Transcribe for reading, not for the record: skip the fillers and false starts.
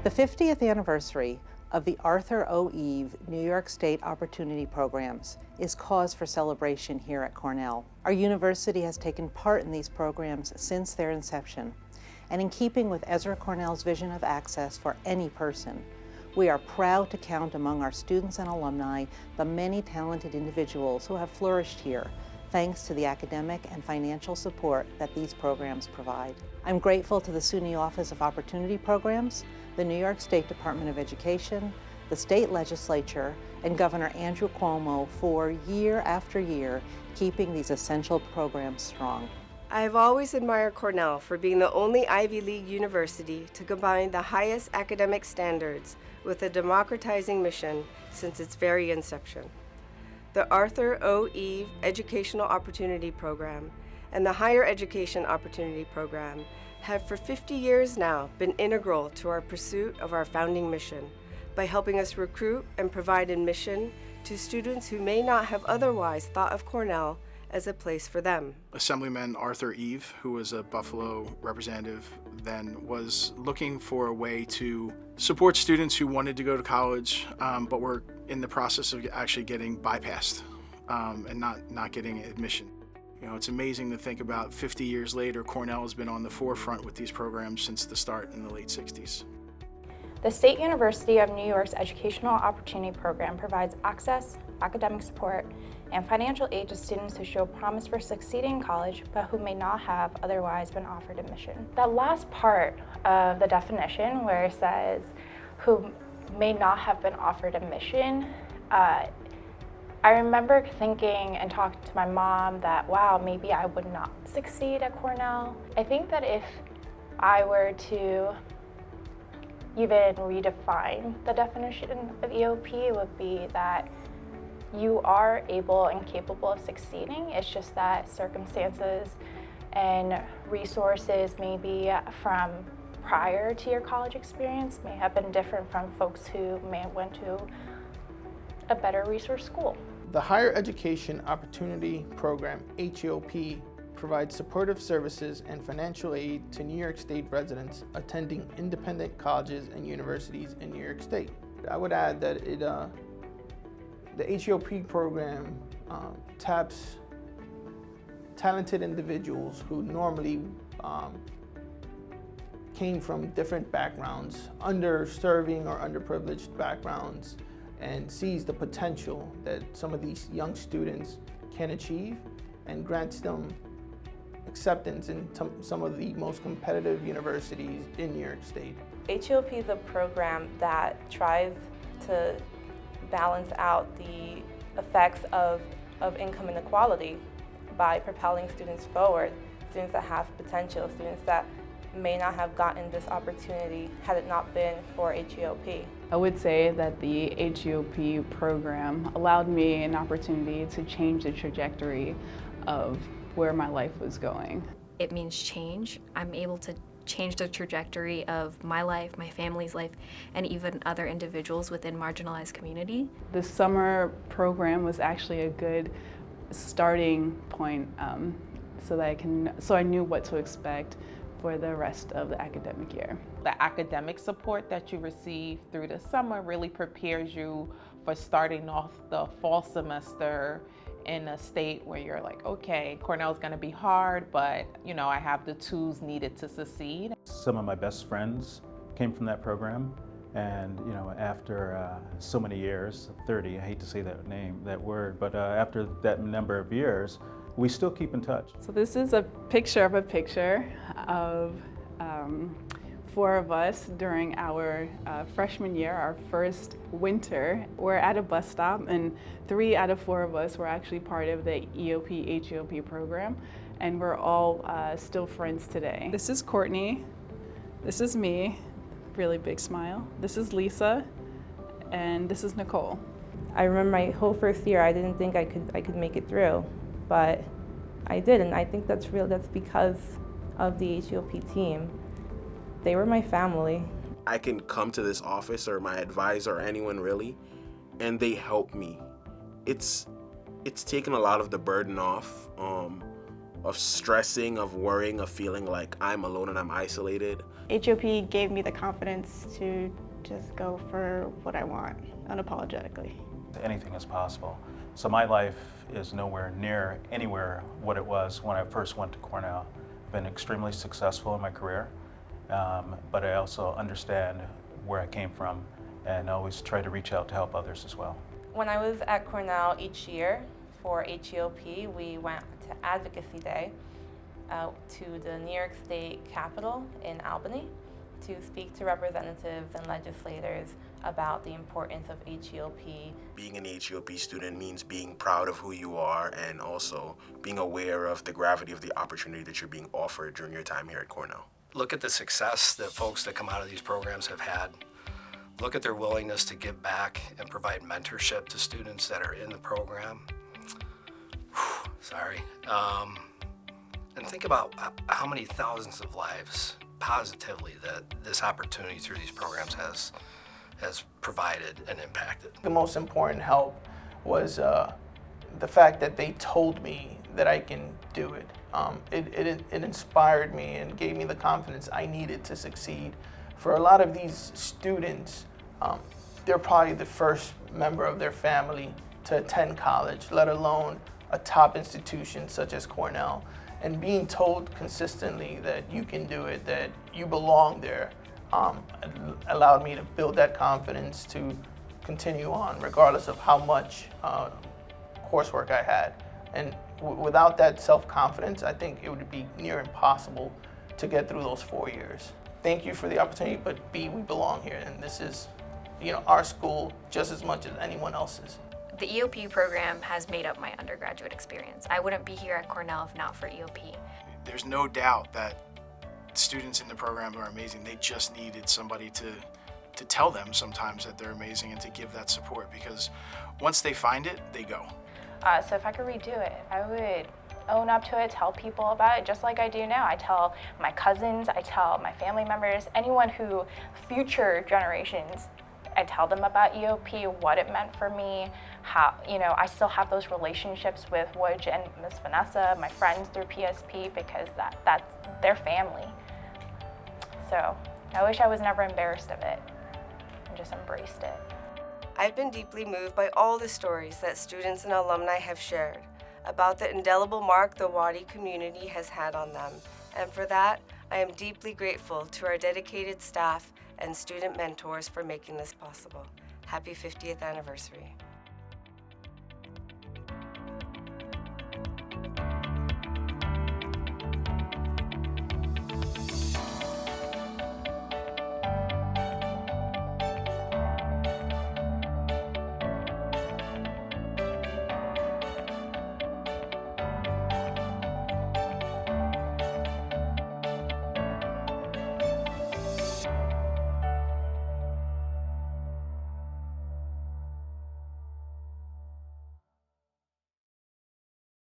The 50th anniversary of the Arthur O. Eve New York State Opportunity Programs is cause for celebration here at Cornell. Our university has taken part in these programs since their inception, and in keeping with Ezra Cornell's vision of access for any person, we are proud to count among our students and alumni the many talented individuals who have flourished here, thanks to the academic and financial support that these programs provide. I'm grateful to the SUNY Office of Opportunity Programs, the New York State Department of Education, the state legislature, and Governor Andrew Cuomo for year after year keeping these essential programs strong. I have always admired Cornell for being the only Ivy League university to combine the highest academic standards with a democratizing mission since its very inception. The Arthur O. Eve Educational Opportunity Program and the Higher Education Opportunity Program have for 50 years now been integral to our pursuit of our founding mission by helping us recruit and provide admission to students who may not have otherwise thought of Cornell as a place for them. Assemblyman Arthur Eve, who was a Buffalo representative then, was looking for a way to support students who wanted to go to college but were in the process of actually getting bypassed and not getting admission. You know, it's amazing to think about 50 years later, Cornell has been on the forefront with these programs since the start in the late 60s. The State University of New York's Educational Opportunity Program provides access, academic support, and financial aid to students who show promise for succeeding in college but who may not have otherwise been offered admission. That last part of the definition where it says who may not have been offered admission, I remember thinking and talking to my mom that, wow, maybe I would not succeed at Cornell. I think that if I were to even redefine the definition of EOP, it would be that you are able and capable of succeeding. It's just that circumstances and resources maybe from prior to your college experience may have been different from folks who may have went to a better resource school. The Higher Education Opportunity Program, HEOP, provides supportive services and financial aid to New York State residents attending independent colleges and universities in New York State. I would add that the HEOP program taps talented individuals who normally came from different backgrounds, underserving or underprivileged backgrounds, and sees the potential that some of these young students can achieve and grants them acceptance in some of the most competitive universities in New York State. HEOP is a program that tries to balance out the effects of income inequality by propelling students forward, students that have potential, students that may not have gotten this opportunity had it not been for HEOP. I would say that the HEOP program allowed me an opportunity to change the trajectory of where my life was going. It means change. I'm able to change the trajectory of my life, my family's life, and even other individuals within marginalized community. The summer program was actually a good starting point so I knew what to expect for the rest of the academic year. The academic support that you receive through the summer really prepares you for starting off the fall semester in a state where you're like, okay, Cornell's gonna be hard, but you know, I have the tools needed to succeed. Some of my best friends came from that program, and you know, after so many years, 30, I hate to say that word, but after that number of years, we still keep in touch. So this is a picture of 4 of us during our freshman year, our first winter. We're at a bus stop, and 3 out of 4 of us were actually part of the EOP HEOP program, and we're all still friends today. This is Courtney, this is me, really big smile. This is Lisa, and this is Nicole. I remember my whole first year, I didn't think I could make it through, but I did, and I think that's real. That's because of the HEOP team. They were my family. I can come to this office or my advisor or anyone really, and they help me. It's taken a lot of the burden off of stressing, of worrying, of feeling like I'm alone and I'm isolated. HEOP gave me the confidence to just go for what I want, unapologetically. Anything is possible. So my life is nowhere near anywhere what it was when I first went to Cornell. I've been extremely successful in my career, but I also understand where I came from and always try to reach out to help others as well. When I was at Cornell each year for HEOP, we went to Advocacy Day out to the New York State Capitol in Albany to speak to representatives and legislators about the importance of HEOP. Being an HEOP student means being proud of who you are and also being aware of the gravity of the opportunity that you're being offered during your time here at Cornell. Look at the success that folks that come out of these programs have had. Look at their willingness to give back and provide mentorship to students that are in the program. Sorry. And think about how many thousands of lives positively that this opportunity through these programs has provided and impacted. The most important help was the fact that they told me that I can do it. It inspired me and gave me the confidence I needed to succeed. For a lot of these students, they're probably the first member of their family to attend college, let alone a top institution such as Cornell. And being told consistently that you can do it, that you belong there, allowed me to build that confidence to continue on, regardless of how much coursework I had. And without that self-confidence, I think it would be near impossible to get through those 4 years. Thank you for the opportunity, but B, we belong here, and this is, our school just as much as anyone else's. The EOP program has made up my undergraduate experience. I wouldn't be here at Cornell if not for EOP. There's no doubt that students in the program are amazing. They just needed somebody to tell them sometimes that they're amazing and to give that support, because once they find it, they go. So if I could redo it, I would own up to it, tell people about it, just like I do now. I tell my cousins, I tell my family members, anyone who, future generations, I tell them about EOP, what it meant for me, how, I still have those relationships with Woods and Miss Vanessa, my friends through PSP, because that's their family. So I wish I was never embarrassed of it and just embraced it. I've been deeply moved by all the stories that students and alumni have shared about the indelible mark the Wadi community has had on them. And for that, I am deeply grateful to our dedicated staff and student mentors for making this possible. Happy 50th anniversary.